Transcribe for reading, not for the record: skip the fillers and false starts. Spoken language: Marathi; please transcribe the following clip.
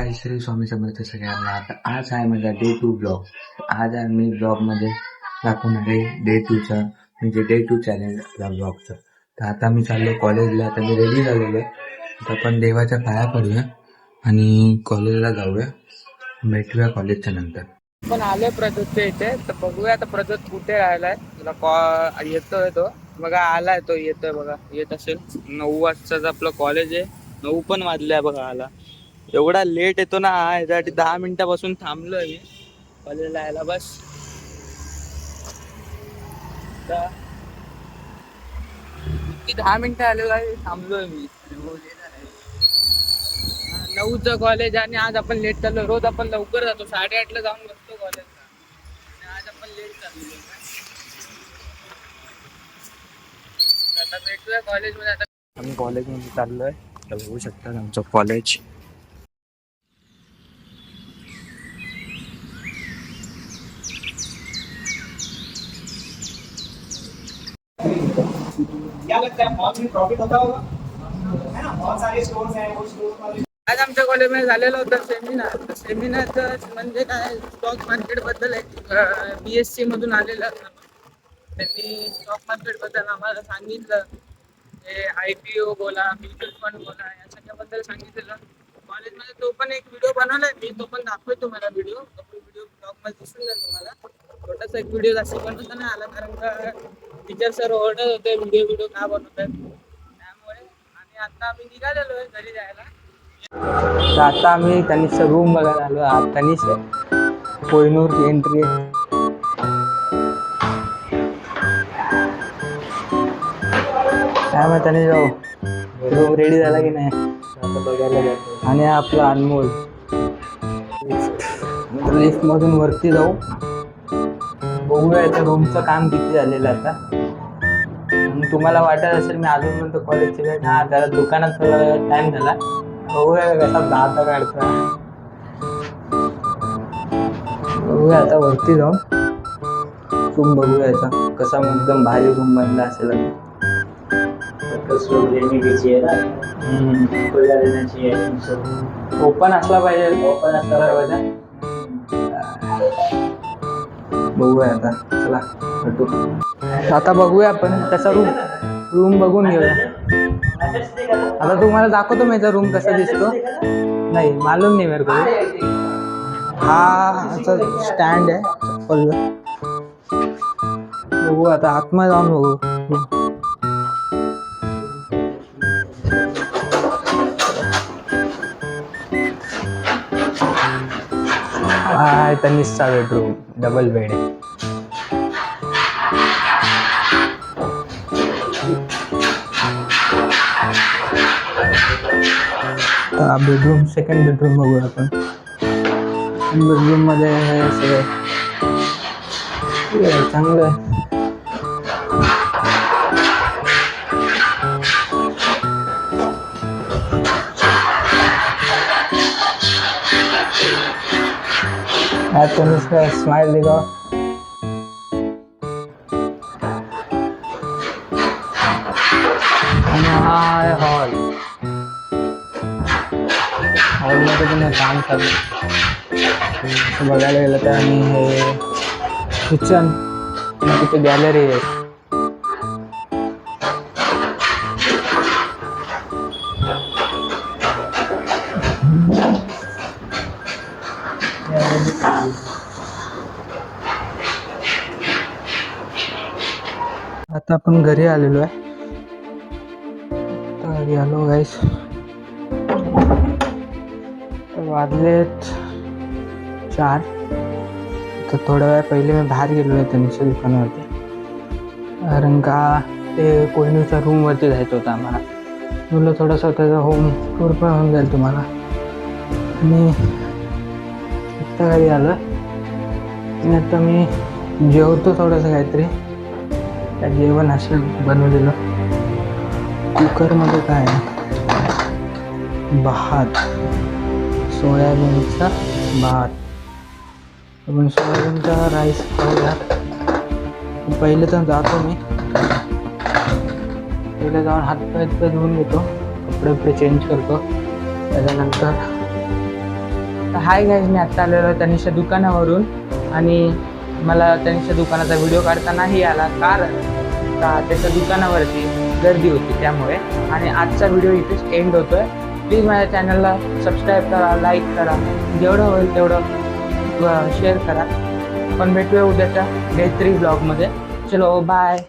काही श्री स्वामी समर्थ सगळ्यांना. आता आज आहे माझा डे 2 ब्लॉग. आज आहे मी ब्लॉगमध्ये दाखवणार आहे डे 2चा म्हणजे डे 2 चॅलेंजचा ब्लॉगचा. तर आता मी चाललो कॉलेजला. आता मी रेडी झालेलो आहे. आता आपण देवाच्या पाया पडूया आणि कॉलेजला जाऊया. भेटूया कॉलेजच्या नंतर. पण आलोय प्रज्योतच्या इथे, तर बघूया आता प्रज्योत कुठे राहिलाय. तुला येतोय तो बघा, आलाय तो, येतोय बघा, येत असेल. 9 वाजताच आपलं कॉलेज आहे, 9 पण वाजले बघा. आला एवढा लेट येतो ना, याच्यासाठी 10 मिनिटापासून थांबलोय मी कॉलेजला यायला. बस किती 10 मिनिटं आलेलो आहे, थांबलोय मी. 9चं कॉलेज आणि आज आपण लेट चाललो. रोज आपण लवकर जातो, 8:30ला जाऊन बसतो कॉलेजला, आणि आज आपण लेट चाललो. आता भेटूया कॉलेजमध्ये. आता आम्ही कॉलेजमध्ये चाललोय, तर बघू शकता आमचं कॉलेज. आज आमच्या कॉलेजमध्ये झालेलं होतं सेमिनार. सेमिनारचं म्हणजे काय, स्टॉक मार्केट बद्दल आहे. BSc मधून आलेलं त्यांनी स्टॉक मार्केट बद्दल आम्हाला सांगितलं. हे IPO बोला, म्युच्युअल फंड बोला, या सगळ्याबद्दल सांगितलेलं कॉलेजमध्ये. तो पण एक व्हिडिओ बनवलाय मी, तो पण दाखवतो तुम्हाला. व्हिडिओ ब्लॉग मध्ये दिसून जाईल तुम्हाला. छोटासा एक व्हिडिओ जास्त बनवता नाही आला, कारण का टीचर सर ओरडत होते व्हिडिओ का बनवतात, त्यामुळे. आणि आता आम्ही निघालेलो आहे घरी जायला. तर आता आम्ही तनिषचा रूम बघायला आलो. आज तनिष आहे, कोहिनूरची एंट्री आहे. काय मग तनिष भाऊ, रूम रेडी झाला की नाही? आणि आपला अनमोल. लिफ्ट मधून वरती जाऊ, बघूया याचं रूमचं काम किती झालेलं आता. आणि तुम्हाला वाटत असेल मी अजूनपर्यंत कॉलेजचे वेळ ना, जरा दुकानात थोडा टाइम झाला. बघूया कसा दाता काढता. बघूया आता वरती जाऊन रूम बघूया याचा कसा एकदम भारी रूम बनला असेल. ओपन असला पाहिजे, ओपन असला पाहिजे. बघूया आता, चला भेटू. आता बघूया आपण त्याचा रूम बघून घेऊया. आता तुम्हाला दाखवतो मी रूम कसा दिसतो. नाही मालूम नाही मेरे को. हा असं स्टँड आहे चप्पल. बघू आता आतमध्ये जाऊन बघू. हा तनिषचा बेडरूम, डबल बेड आहे. बेडरूम, सेकंड बेडरूम बघूया आपण. बेडरूम मध्ये हे सगळं चांगलं आहे. तनिषका स्माइल दिखाओ. आणि हा आहे हॉल. हॉलमध्ये पण काम चालू बघायला गेलं तर. आणि हे किचन, तिथे गॅलरी आहे. आता आपण घरी आलेलो आहे. घरी आलो गाईस. वाजलेत 4. तर थोड्या वेळ पहिले मी बाहेर गेलो आहे त्यांच्या दुकानावरती, कारण का ते कोहिनूरच्या रूमवरती जायचं होतं आम्हाला. बोललो थोडंसं त्याचा होम टूर पण होऊन जाईल तुम्हाला. आणि आत्ता घरी आलं आणि आता मी जेवतो थोडंसं काहीतरी. त्या जेवण असं बनवलेलं कुकरमध्ये. काय भात, सोयाबीनचा भात. आपण सोयाबीनचा राईस खाऊया. पहिले तर जातो मी, पहिले जाऊन हातपाय धुवून घेतो, कपडे चेंज करतो. त्याच्यानंतर हाय गाईज, मी आत्ता आलेलो आहे तनिषच्या दुकानावरून आणि मला तनिषच्या दुकानाचा व्हिडिओ काढता नाही आला कारण का त्याच्या दुकानावरती गर्दी होती त्यामुळे. आणि आजचा व्हिडिओ इथेच एंड होतो आहे. प्लीज माझ्या चॅनलला सबस्क्राईब करा, लाईक करा, जेवढं होईल तेवढं शेअर करा. पण भेटूया उद्याच्या डे 3 ब्लॉगमध्ये. चलो बाय.